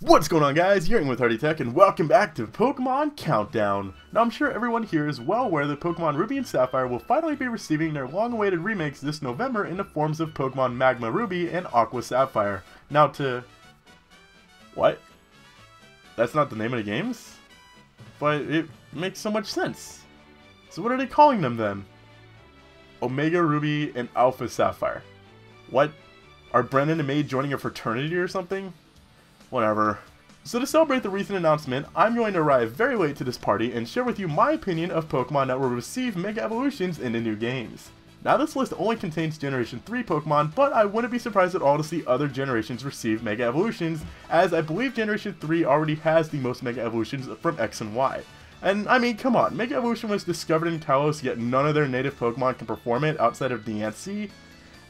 What's going on, guys? You're in with Hardy Tech, and welcome back to Pokemon Countdown. Now, I'm sure everyone here is well aware that Pokemon Ruby and Sapphire will finally be receiving their long-awaited remakes this November in the forms of Pokemon Magma Ruby and Aqua Sapphire. Now What? That's not the name of the games? But it makes so much sense. So what are they calling them then? Omega Ruby and Alpha Sapphire. What? Are Brennan and May joining a fraternity or something? Whatever. So to celebrate the recent announcement, I'm going to arrive very late to this party and share with you my opinion of Pokemon that will receive Mega Evolutions in the new games. Now, this list only contains Generation 3 Pokemon, but I wouldn't be surprised at all to see other generations receive Mega Evolutions, as I believe Generation 3 already has the most Mega Evolutions from X and Y. And I mean, come on, Mega Evolution was discovered in Kalos, yet none of their native Pokemon can perform it outside of Diancie.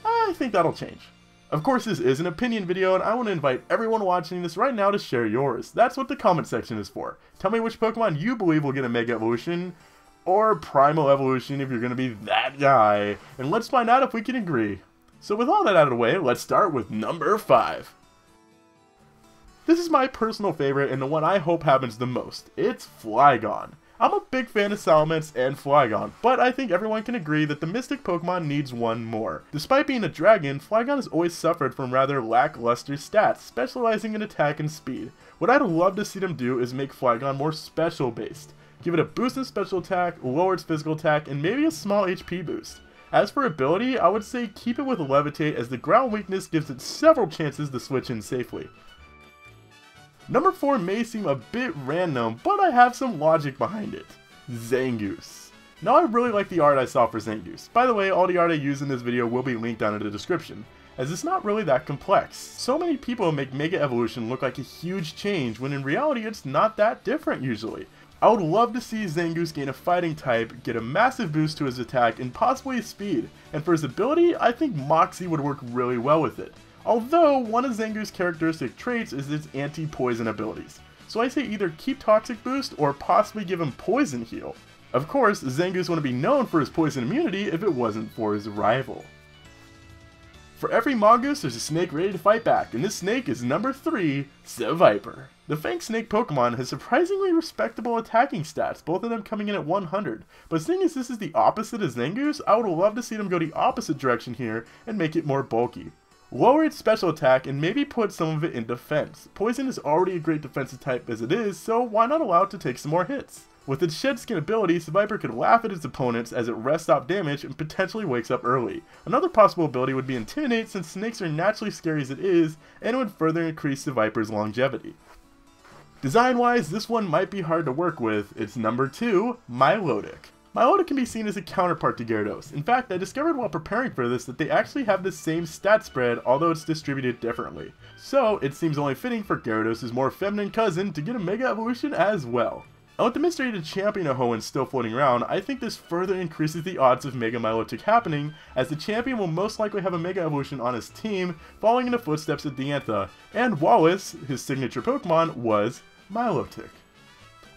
I think that'll change. Of course, this is an opinion video, and I want to invite everyone watching this right now to share yours. That's what the comment section is for. Tell me which Pokemon you believe will get a Mega Evolution, or Primal Evolution if you're going to be that guy, and let's find out if we can agree. So with all that out of the way, let's start with number 5. This is my personal favorite, and the one I hope happens the most. It's Flygon. I'm a big fan of Salamence and Flygon, but I think everyone can agree that the Mystic Pokemon needs one more. Despite being a dragon, Flygon has always suffered from rather lackluster stats, specializing in attack and speed. What I'd love to see them do is make Flygon more special based. Give it a boost in special attack, lower its physical attack, and maybe a small HP boost. As for ability, I would say keep it with Levitate, as the ground weakness gives it several chances to switch in safely. Number 4 may seem a bit random, but I have some logic behind it. Zangoose. Now, I really like the art I saw for Zangoose. By the way, all the art I use in this video will be linked down in the description, as it's not really that complex. So many people make Mega Evolution look like a huge change, when in reality it's not that different usually. I would love to see Zangoose gain a fighting type, get a massive boost to his attack, and possibly his speed. And for his ability, I think Moxie would work really well with it. Although, one of Zangoose's characteristic traits is its anti-poison abilities. So I say either keep Toxic Boost or possibly give him Poison Heal. Of course, Zangoose wouldn't be known for his poison immunity if it wasn't for his rival. For every Mongoose, there's a snake ready to fight back, and this snake is number 3, Seviper. The Fang Snake Pokemon has surprisingly respectable attacking stats, both of them coming in at 100. But seeing as this is the opposite of Zangoose, I would love to see them go the opposite direction here and make it more bulky. Lower its special attack and maybe put some of it in defense. Poison is already a great defensive type as it is, so why not allow it to take some more hits? With its Shed Skin ability, Seviper could laugh at its opponents as it rests off damage and potentially wakes up early. Another possible ability would be Intimidate, since snakes are naturally scary as it is, and it would further increase Seviper's longevity. Design-wise, this one might be hard to work with. It's number 2, Milotic. Milotic can be seen as a counterpart to Gyarados. In fact, I discovered while preparing for this that they actually have the same stat spread, although it's distributed differently. So, it seems only fitting for Gyarados' more feminine cousin to get a Mega Evolution as well. And with the mystery to Champion Ahoan still floating around, I think this further increases the odds of Mega Milotic happening, as the champion will most likely have a Mega Evolution on his team, following in the footsteps of Diantha, and Wallace, his signature Pokemon, was Milotic.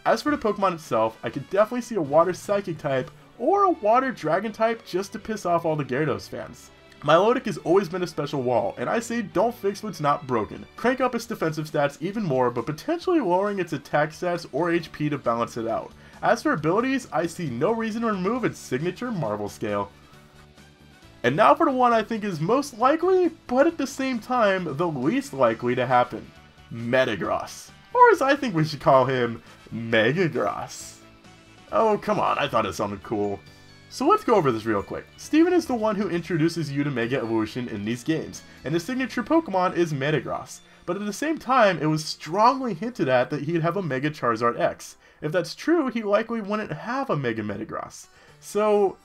As for the Pokemon itself, I could definitely see a Water Psychic type or a Water Dragon type just to piss off all the Gyarados fans. Milotic has always been a special wall, and I say don't fix what's not broken. Crank up its defensive stats even more, but potentially lowering its attack stats or HP to balance it out. As for abilities, I see no reason to remove its signature Marvel Scale. And now for the one I think is most likely, but at the same time, the least likely to happen. Metagross. Or as I think we should call him, Megagross. Oh, come on, I thought it sounded cool. So let's go over this real quick. Steven is the one who introduces you to Mega Evolution in these games, and his signature Pokemon is Metagross. But at the same time, it was strongly hinted at that he'd have a Mega Charizard X. If that's true, he likely wouldn't have a Mega Metagross. So,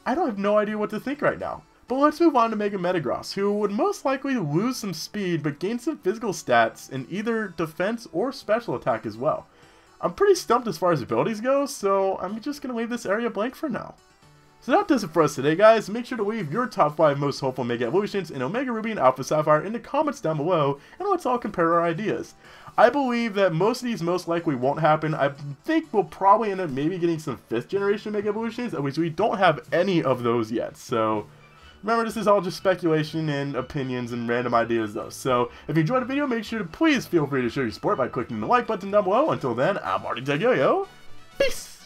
I don't have no idea what to think right now. But let's move on to Mega Metagross, who would most likely lose some speed but gain some physical stats in either defense or special attack as well. I'm pretty stumped as far as abilities go, so I'm just going to leave this area blank for now. So that does it for us today, guys. Make sure to leave your top 5 most hopeful Mega Evolutions in Omega Ruby and Alpha Sapphire in the comments down below, and let's all compare our ideas. I believe that most of these most likely won't happen. I think we'll probably end up maybe getting some 5th generation Mega Evolutions, which we don't have any of those yet, so Remember, this is all just speculation and opinions and random ideas though. So if you enjoyed the video, make sure to please feel free to show your support by clicking the like button down below. Until then, I'm Marty Tech Yo-Yo. Peace!